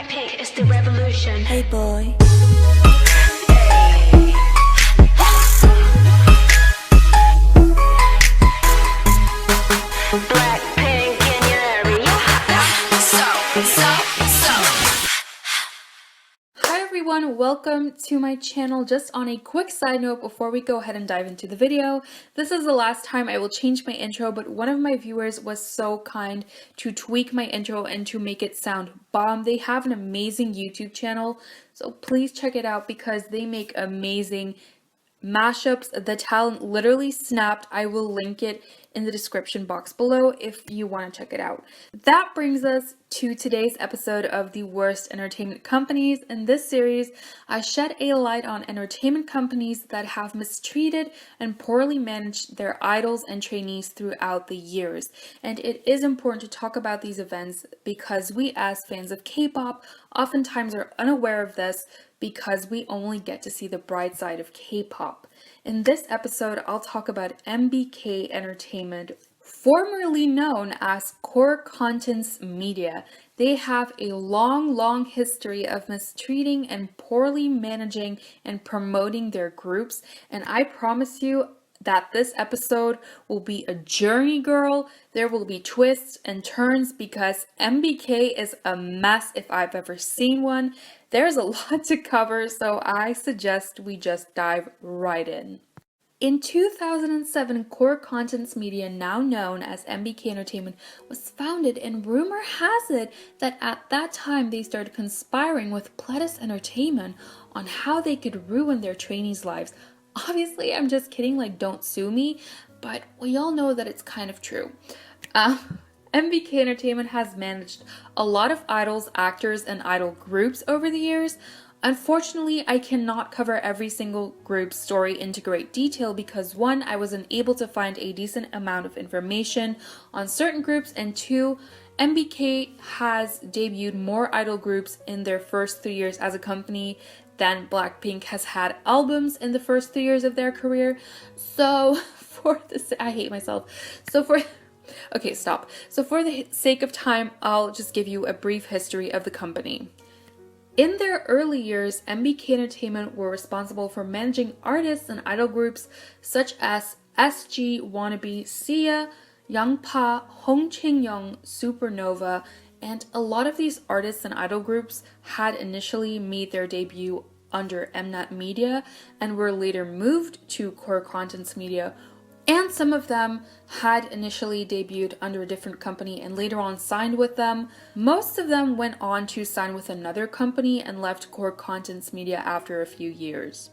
Blackpink is the revolution. Hey boy. Blackpink in your area. Hi everyone, welcome to my channel. Just on a quick side note before we go ahead and dive into the video, this is the last time I will change my intro, but one of my viewers was so kind to tweak my intro and to make it sound bomb. They have an amazing YouTube channel, so please check it out because they make amazing mashups. The talent literally snapped. I will link it in the description box below if you want to check it out. That brings us to today's episode of the worst entertainment companies. In this series, I shed a light on entertainment companies that have mistreated and poorly managed their idols and trainees throughout the years. And it is important to talk about these events because we as fans of K-pop oftentimes are unaware of this because we only get to see the bright side of K-pop. In this episode, I'll talk about MBK Entertainment, formerly known as GongKeys Media. They have a long history of mistreating and poorly managing and promoting their groups, and I promise you that this episode will be a journey, girl. There will be twists and turns because MBK is a mess if I've ever seen one. There's a lot to cover, so I suggest we just dive right in. In 2007, GongKeys Media, now known as MBK Entertainment, was founded, and rumor has it that at that time they started conspiring with Pledis Entertainment on how they could ruin their trainees' lives. Obviously, I'm just kidding, like, don't sue me, but we all know that it's kind of true. MBK Entertainment has managed a lot of idols, actors, and idol groups over the years. Unfortunately, I cannot cover every single group's story into great detail because one, I wasn't able to find a decent amount of information on certain groups, and two, MBK has debuted more idol groups in their first 3 years as a company than Blackpink has had albums in the first 3 years of their career. So for this, I hate myself. Okay, stop. So for the sake of time, I'll just give you a brief history of the company. In their early years, MBK Entertainment were responsible for managing artists and idol groups such as SG, Wannabe, SIA, Youngpa, Hong Young, Supernova, and a lot of these artists and idol groups had initially made their debut under Mnet Media and were later moved to GongKeys Media, and some of them had initially debuted under a different company and later on signed with them. Most of them went on to sign with another company and left GongKeys Media after a few years.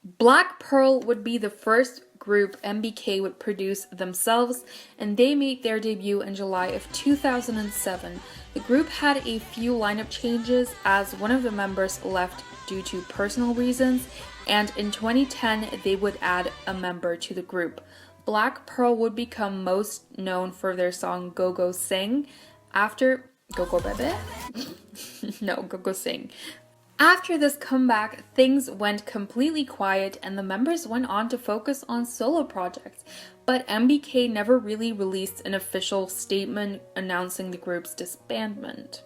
Black Pearl would be the first group MBK would produce themselves, and they made their debut in July of 2007. The group had a few lineup changes as one of the members left due to personal reasons, and in 2010 they would add a member to the group. Black Pearl would become most known for their song Go Go Sing after Go Go Bebe? No, Go Go Sing. After this comeback, things went completely quiet and the members went on to focus on solo projects, but MBK never really released an official statement announcing the group's disbandment.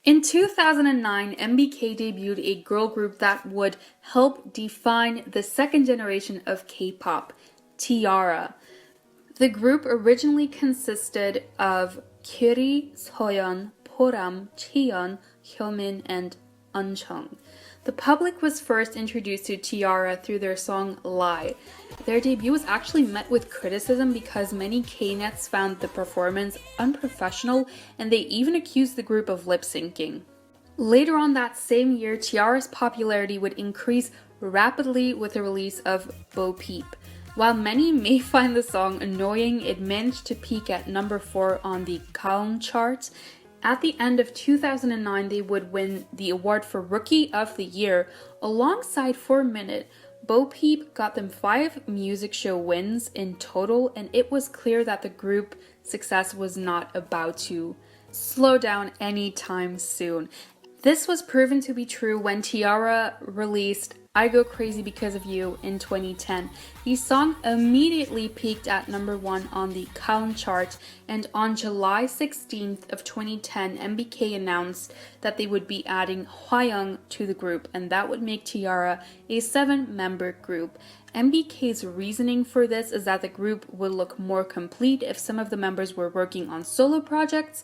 In 2009, MBK debuted a girl group that would help define the second generation of K-pop, Tiara. The group originally consisted of Kyuri, Soyeon, Poram, Cheon, Hyomin, and Unchung. The public was first introduced to Tiara through their song Lie. Their debut was actually met with criticism because many K-nets found the performance unprofessional and they even accused the group of lip-syncing. Later on that same year, Tiara's popularity would increase rapidly with the release of Bo Peep. While many may find the song annoying, it managed to peak at number 4 on the Gaon chart. At the end of 2009, they would win the award for Rookie of the Year alongside 4 Minute. Bo Peep got them 5 music show wins in total, and it was clear that the group success was not about to slow down anytime soon. This was proven to be true when Tiara released I Go Crazy Because of You in 2010. The song immediately peaked at number 1 on the Count chart, and on July 16th of 2010, MBK announced that they would be adding Hwayoung to the group, and that would make T-ara a 7-member group. MBK's reasoning for this is that the group would look more complete if some of the members were working on solo projects,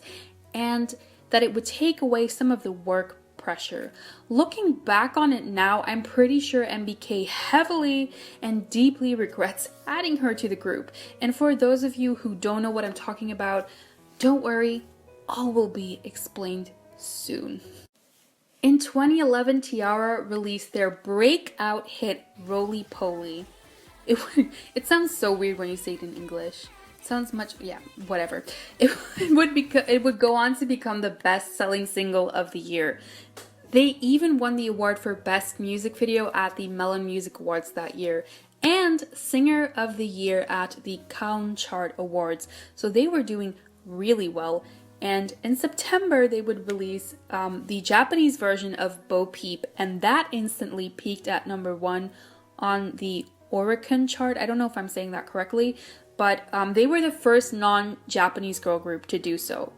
and that it would take away some of the work pressure. Looking back on it now, I'm pretty sure MBK heavily and deeply regrets adding her to the group. And for those of you who don't know what I'm talking about, don't worry, all will be explained soon. In 2011, T-ara released their breakout hit Roly Poly. It sounds so weird when you say it in English. Sounds much, yeah, whatever. It would go on to become the best-selling single of the year. They even won the award for Best Music Video at the Melon Music Awards that year, and Singer of the Year at the Count Chart Awards. So they were doing really well. And in September, they would release the Japanese version of Bo Peep, and that instantly peaked at number 1 on the Oricon chart. I don't know if I'm saying that correctly, but they were the first non-Japanese girl group to do so.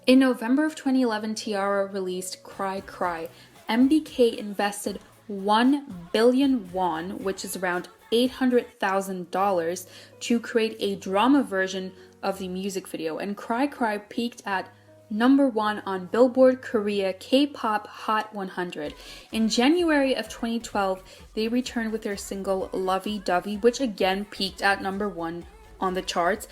In November of 2011, T-ara released Cry Cry. MBK invested 1 billion won, which is around $800,000, to create a drama version of the music video, and Cry Cry peaked at number 1 on Billboard Korea K-Pop Hot 100. In January of 2012, they returned with their single Lovey Dovey, which again peaked at number 1 on the charts.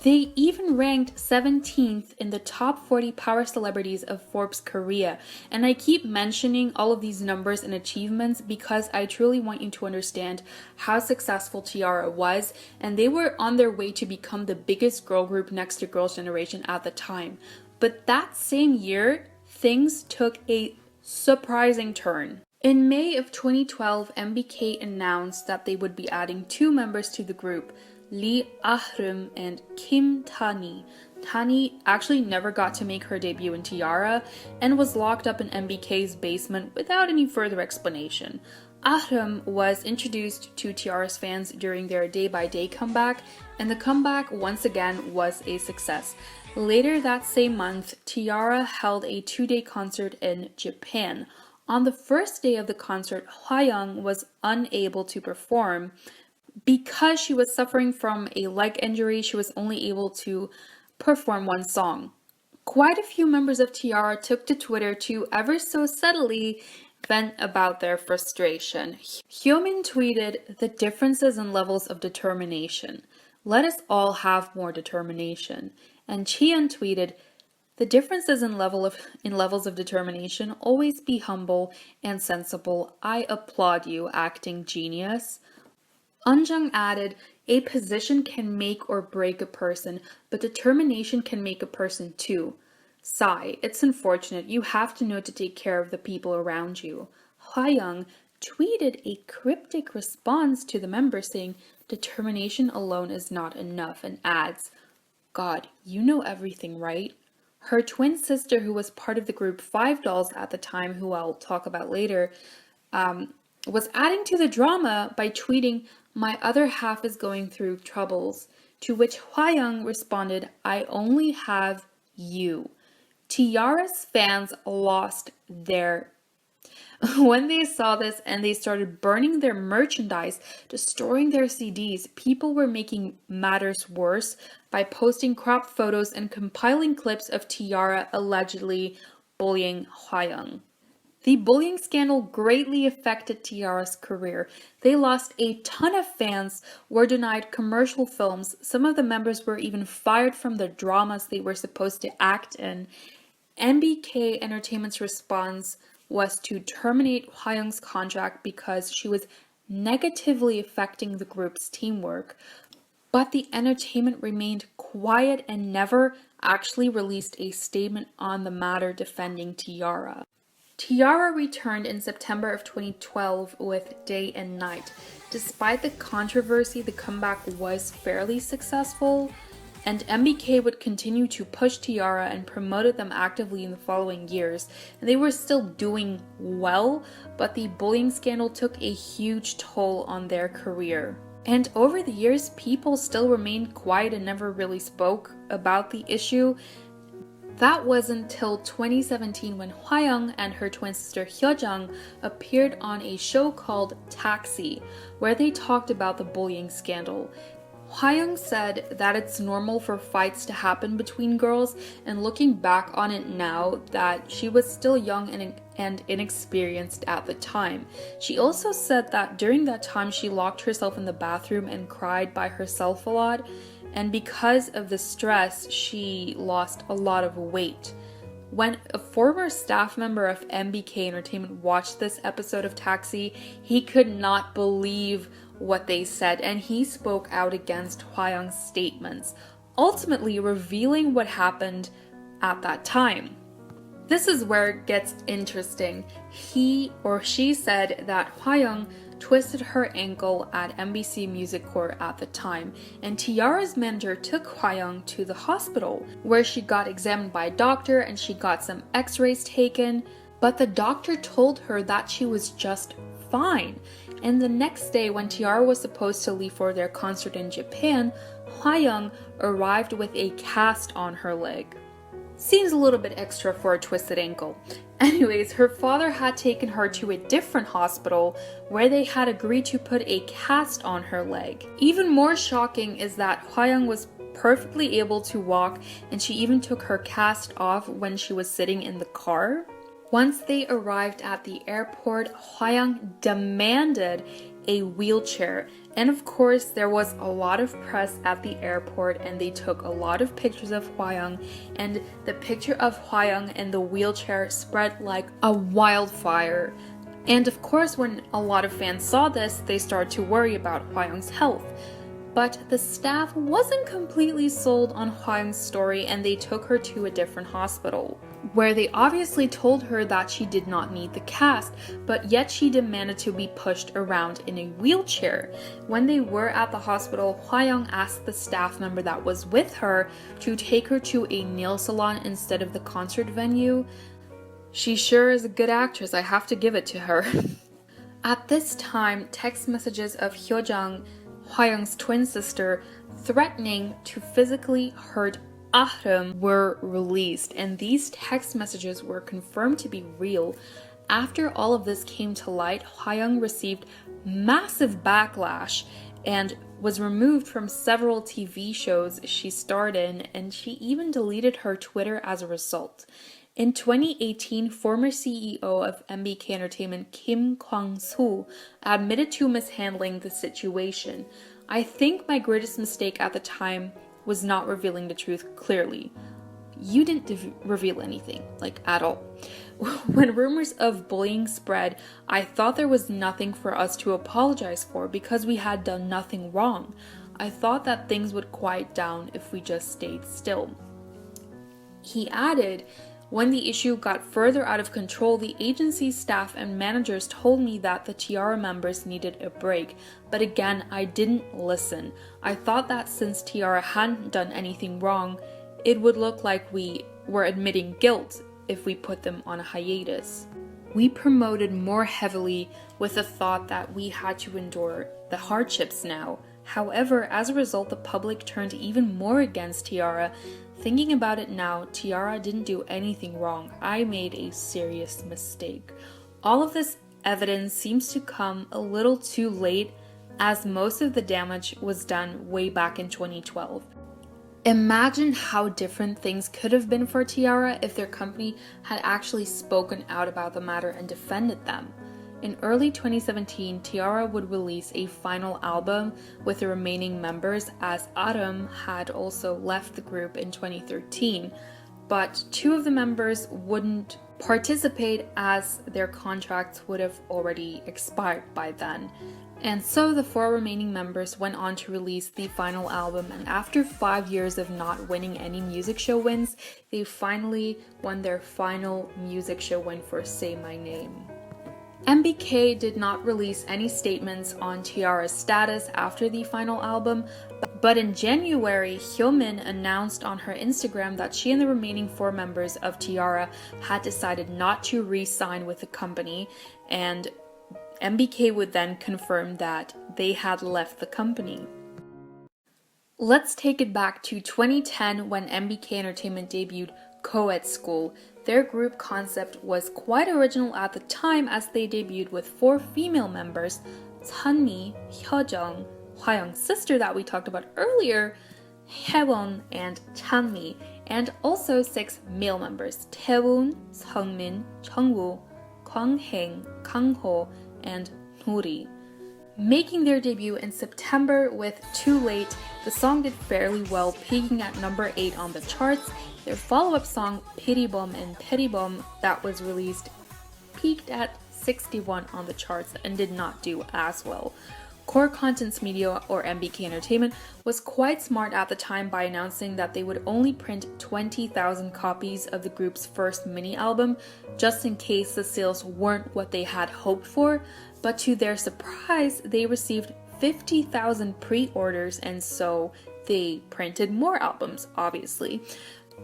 They even ranked 17th in the top 40 power celebrities of Forbes Korea. And I keep mentioning all of these numbers and achievements because I truly want you to understand how successful T-ara was, and they were on their way to become the biggest girl group next to Girls' Generation at the time. But that same year, things took a surprising turn. In May of 2012, MBK announced that they would be adding 2 members to the group, Lee Ah-rum and Kim Tani. Tani actually never got to make her debut in T-ara and was locked up in MBK's basement without any further explanation. Ah-rum was introduced to T-ara's fans during their day-by-day comeback, and the comeback once again was a success. Later that same month, T-ara held a 2-day concert in Japan. On the first day of the concert, Hwayoung was unable to perform. Because she was suffering from a leg injury, she was only able to perform 1 song. Quite a few members of T-ara took to Twitter to ever so subtly vent about their frustration. Hyomin tweeted, "The differences in levels of determination. Let us all have more determination." And Cheon tweeted, "The differences in levels of determination, always be humble and sensible. I applaud you, acting genius." Eunjung added, "A position can make or break a person, but determination can make a person too. Sigh, it's unfortunate. You have to know to take care of the people around you." Hwayoung tweeted a cryptic response to the member saying, "Determination alone is not enough," and adds, "God, you know everything, right?" Her twin sister, who was part of the group Five Dolls at the time, who I'll talk about later, was adding to the drama by tweeting, "My other half is going through troubles," to which Hwayoung responded, "I only have you." T-ara's fans lost their when they saw this, and they started burning their merchandise, destroying their CDs. People were making matters worse by posting cropped photos and compiling clips of T-ara allegedly bullying Hwayoung. The bullying scandal greatly affected T-ara's career. They lost a ton of fans, were denied commercial films. Some of the members were even fired from the dramas they were supposed to act in. MBK Entertainment's response was to terminate Hwayoung's contract because she was negatively affecting the group's teamwork. But the entertainment remained quiet and never actually released a statement on the matter defending T-ara. T-ara returned in September of 2012 with Day and Night. Despite the controversy, the comeback was fairly successful. and MBK would continue to push T-ara and promoted them actively in the following years, and they were still doing well, but the bullying scandal took a huge toll on their career. And over the years, people still remained quiet and never really spoke about the issue. That was until 2017 when Hwayoung and her twin sister Hyojung appeared on a show called Taxi, where they talked about the bullying scandal. Hwayoung said that it's normal for fights to happen between girls, and looking back on it now, that she was still young and inexperienced at the time. She also said that during that time she locked herself in the bathroom and cried by herself a lot, and because of the stress she lost a lot of weight. When a former staff member of MBK Entertainment watched this episode of Taxi, he could not believe what they said, and he spoke out against Hwayoung's statements, ultimately revealing what happened at that time. This is where it gets interesting. He or she said that Hwayoung twisted her ankle at MBC Music Corps at the time, and T-ara's manager took Hwayoung to the hospital, where she got examined by a doctor and she got some x-rays taken, but the doctor told her that she was just fine. And the next day, when T-ara was supposed to leave for their concert in Japan, Hwayoung arrived with a cast on her leg. Seems a little bit extra for a twisted ankle. Anyways, her father had taken her to a different hospital where they had agreed to put a cast on her leg. Even more shocking is that Hwayoung was perfectly able to walk, and she even took her cast off when she was sitting in the car. Once they arrived at the airport, Hwayoung demanded a wheelchair, and of course there was a lot of press at the airport, and they took a lot of pictures of Hwayoung, and the picture of Hwayoung in the wheelchair spread like a wildfire. And of course, when a lot of fans saw this, they started to worry about Hwayoung's health. But the staff wasn't completely sold on Hwayoung's story, and they took her to a different hospital, where they obviously told her that she did not need the cast, but yet she demanded to be pushed around in a wheelchair. When they were at the hospital, Hwayoung asked the staff member that was with her to take her to a nail salon instead of the concert venue. She sure is a good actress, I have to give it to her. At this time, text messages of Hyojung, Hwayoung's twin sister, threatening to physically hurt Ahram were released, and these text messages were confirmed to be real. After all of this came to light, Hwayoung received massive backlash and was removed from several TV shows she starred in, and she even deleted her Twitter as a result. In 2018, former CEO of MBK Entertainment Kim Kwang-soo admitted to mishandling the situation. "I think my greatest mistake at the time was not revealing the truth clearly." You didn't reveal anything, like at all. When rumors of bullying spread, I thought there was nothing for us to apologize for because we had done nothing wrong. I thought that things would quiet down if we just stayed still. He added, "When the issue got further out of control, the agency's staff and managers told me that the T-ara members needed a break, but again, I didn't listen. I thought that since T-ara hadn't done anything wrong, it would look like we were admitting guilt if we put them on a hiatus. We promoted more heavily with the thought that we had to endure the hardships now. However, as a result, the public turned even more against T-ara. Thinking about it now, T-ara didn't do anything wrong. I made a serious mistake." All of this evidence seems to come a little too late, as most of the damage was done way back in 2012. Imagine how different things could have been for T-ara if their company had actually spoken out about the matter and defended them. In early 2017, T-ara would release a final album with the remaining members, as Ahram had also left the group in 2013, but two of the members wouldn't participate as their contracts would have already expired by then. And so the four remaining members went on to release the final album, and after 5 years of not winning any music show wins, they finally won their final music show win for Say My Name. MBK did not release any statements on T-ara's status after the final album, But in January, Hyomin announced on her Instagram that she and the remaining 4 members of T-ara had decided not to re-sign with the company, and MBK would then confirm that they had left the company. Let's take it back to 2010 when MBK Entertainment debuted Coed School. Their group concept was quite original at the time as they debuted with 4 female members, Chaennie, Hyejeong, Hwayoung's sister that we talked about earlier, Haewon and Chanmi, and also 6 male members, Taewon, Seungmin, Jungwoo, Kwanghaeng, Kangho, and Nuri. Making their debut in September with Too Late, the song did fairly well, peaking at number 8 on the charts. Their follow-up song, Piribom and Peribom, that was released, peaked at 61 on the charts and did not do as well. Core Contents Media, or MBK Entertainment, was quite smart at the time by announcing that they would only print 20,000 copies of the group's first mini-album, just in case the sales weren't what they had hoped for, but to their surprise, they received 50,000 pre-orders, and so they printed more albums, obviously.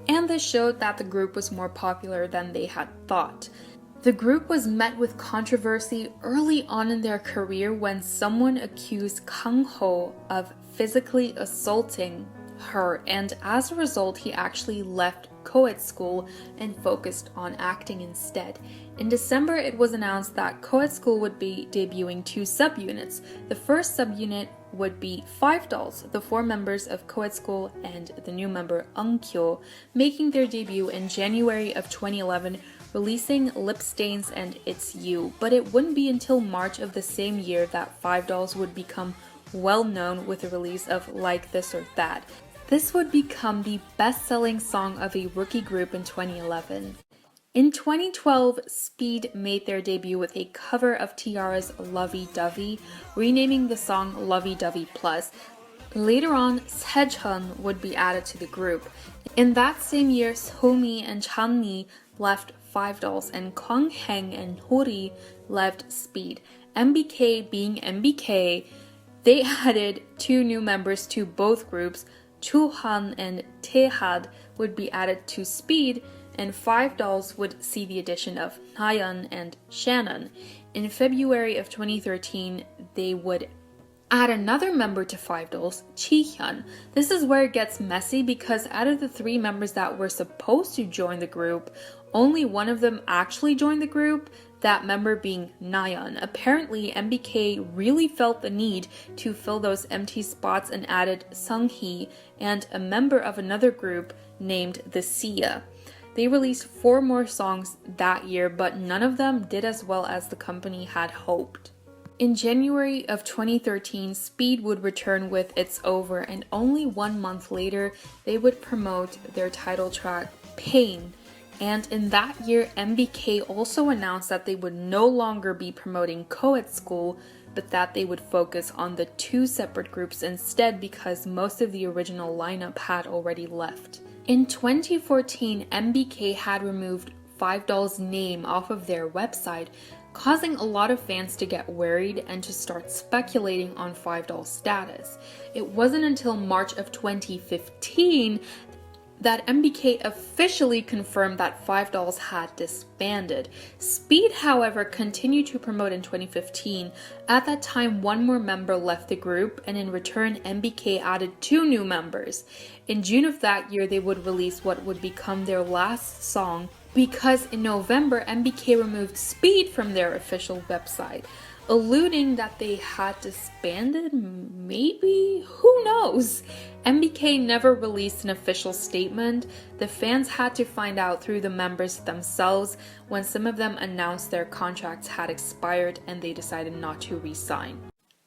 And this showed that the group was more popular than they had thought. The group was met with controversy early on in their career when someone accused Kangho of physically assaulting her, and as a result, he actually left Coed School and focused on acting instead. In December, it was announced that Coed School would be debuting 2 subunits. The first subunit would be 5 dolls, the 4 members of Coed School and the new member Eungkyo, making their debut in January of 2011, releasing Lip Stains and It's You, but it wouldn't be until March of the same year that 5 dolls would become well known with the release of Like This or That. This would become the best-selling song of a rookie group in 2011. In 2012, Speed made their debut with a cover of Tiara's Lovey Dovey, renaming the song Lovey Dovey Plus. Later on, Sejun would be added to the group. In that same year, Somi and Chanmi left 5 dolls, and Kwanghaeng and Hori left Speed. MBK being MBK, they added 2 new members to both groups. Chuhan and Taehad would be added to Speed, and 5 dolls would see the addition of Nayeon and Shannon. In February of 2013, they would add another member to 5 dolls, Jihyun. This is where it gets messy because out of the 3 members that were supposed to join the group, only one of them actually joined the group, that member being Nayeon. Apparently, MBK really felt the need to fill those empty spots and added Seunghee and a member of another group named the SIA. They released 4 more songs that year, but none of them did as well as the company had hoped. In January of 2013, Speed would return with It's Over, and only 1 month later, they would promote their title track, Pain. And in that year, MBK also announced that they would no longer be promoting Coed School, but that they would focus on the 2 separate groups instead because most of the original lineup had already left. In 2014, MBK had removed 5 dolls' name off of their website, causing a lot of fans to get worried and to start speculating on 5 dolls' status. It wasn't until March of 2015 that MBK officially confirmed that 5 dolls had disbanded. Speed, however, continued to promote in 2015. At that time, 1 more member left the group, and in return, MBK added 2 new members. In June of that year, they would release what would become their last song, because in November, MBK removed Speed from their official website, alluding that they had disbanded, maybe? Who knows? MBK never released an official statement. The fans had to find out through the members themselves when some of them announced their contracts had expired and they decided not to re-sign.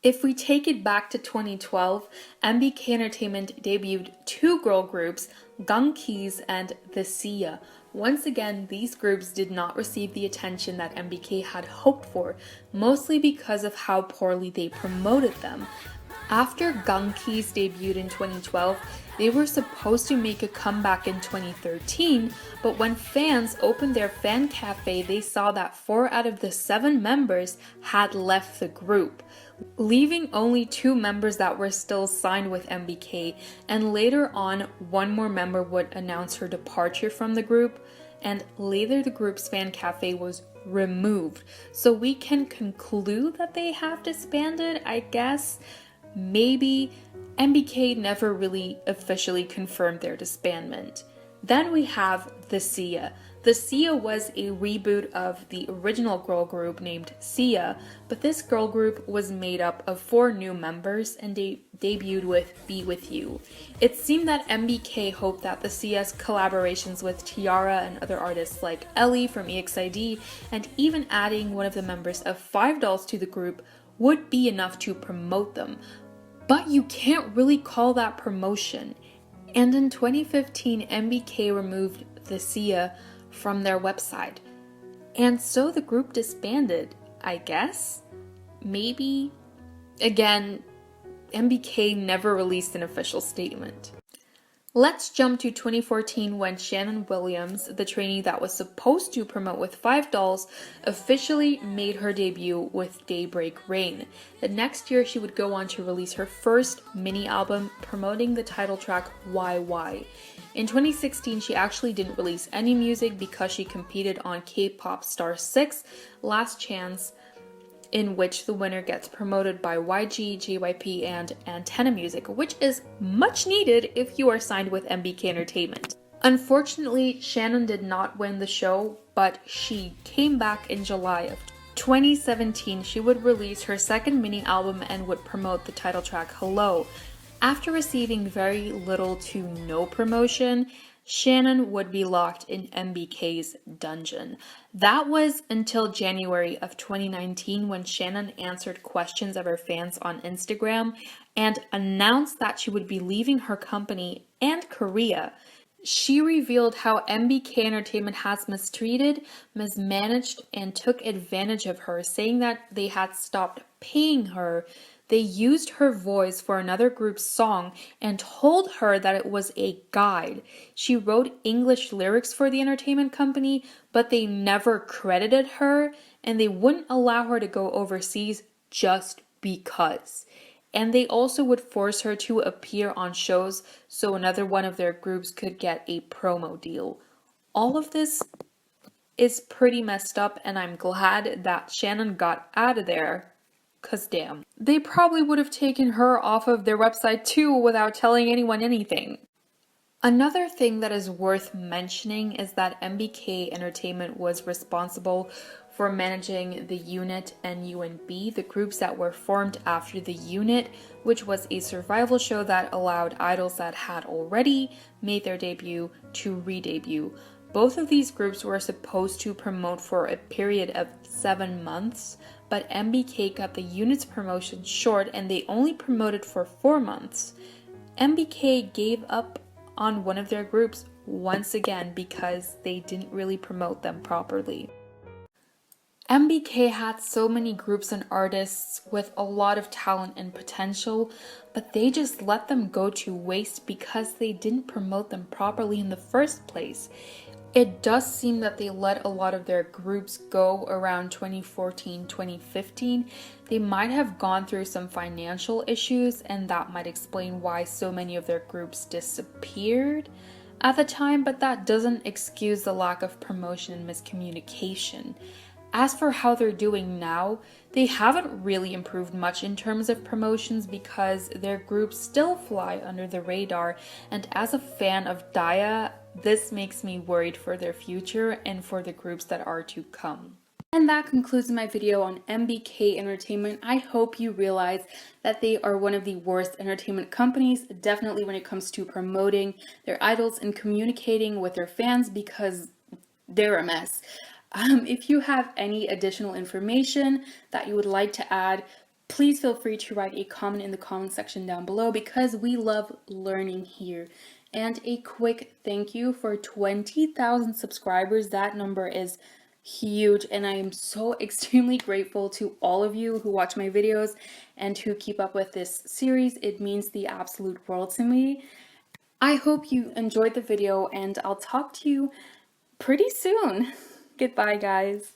If we take it back to 2012, MBK Entertainment debuted 2 girl groups, GongKeys and SIA. Once again, these groups did not receive the attention that MBK had hoped for, mostly because of how poorly they promoted them. After GongKeys debuted in 2012, they were supposed to make a comeback in 2013, but when fans opened their fan cafe, they saw that 4 out of the 7 members had left the group, leaving only 2 members that were still signed with MBK, and later on, one more member would announce her departure from the group, and later the group's fan cafe was removed. So we can conclude that they have disbanded, I guess. Maybe. MBK never really officially confirmed their disbandment. Then we have the SIA. The SIA was a reboot of the original girl group named SIA, but this girl group was made up of 4 new members and they debuted with Be With You. It seemed that MBK hoped that the SIA's collaborations with Tiara and other artists like Ellie from EXID, and even adding one of the members of 5 Dolls to the group, would be enough to promote them. But you can't really call that promotion. And in 2015, MBK removed the SIA from their website. And so the group disbanded, I guess? Maybe? Again, MBK never released an official statement. Let's jump to 2014 when Shannon Williams, the trainee that was supposed to promote with 5 Dolls, officially made her debut with Daybreak Rain. The next year she would go on to release her first mini album promoting the title track YY. In 2016 she actually didn't release any music because she competed on Kpop Star 6 Last Chance, in which the winner gets promoted by YG, JYP, and Antenna Music, which is much needed if you are signed with MBK Entertainment. Unfortunately, Shannon did not win the show, but she came back in July of 2017. She would release her second mini album and would promote the title track Hello. After receiving very little to no promotion, Shannon would be locked in MBK's dungeon. That was until January of 2019 when Shannon answered questions of her fans on Instagram and announced that she would be leaving her company and Korea. She revealed how MBK Entertainment has mistreated, mismanaged, and took advantage of her, saying that they had stopped paying her. They used her voice for another group's song and told her that it was a guide. She wrote English lyrics for the entertainment company, but they never credited her, and they wouldn't allow her to go overseas just because. And they also would force her to appear on shows so another one of their groups could get a promo deal. All of this is pretty messed up, and I'm glad that Shannon got out of there. 'Cause damn, they probably would have taken her off of their website too without telling anyone anything. Another thing that is worth mentioning is that MBK Entertainment was responsible for managing the Unit and UNB, the groups that were formed after the Unit, which was a survival show that allowed idols that had already made their debut to re-debut. Both of these groups were supposed to promote for a period of 7 months, but MBK cut the Unit's promotion short and they only promoted for 4 months. MBK gave up on one of their groups once again because they didn't really promote them properly. MBK had so many groups and artists with a lot of talent and potential, but they just let them go to waste because they didn't promote them properly in the first place. It does seem that they let a lot of their groups go around 2014-2015. They might have gone through some financial issues, and that might explain why so many of their groups disappeared at the time, but that doesn't excuse the lack of promotion and miscommunication. As for how they're doing now, they haven't really improved much in terms of promotions because their groups still fly under the radar, and as a fan of Dia, this makes me worried for their future and for the groups that are to come. And that concludes my video on MBK Entertainment. I hope you realize that they are one of the worst entertainment companies, definitely when it comes to promoting their idols and communicating with their fans, because they're a mess. If you have any additional information that you would like to add, please feel free to write a comment in the comment section down below because we love learning here. And a quick thank you for 20,000 subscribers. That number is huge, and I am so extremely grateful to all of you who watch my videos and who keep up with this series. It means the absolute world to me. I hope you enjoyed the video, and I'll talk to you pretty soon. Goodbye, guys.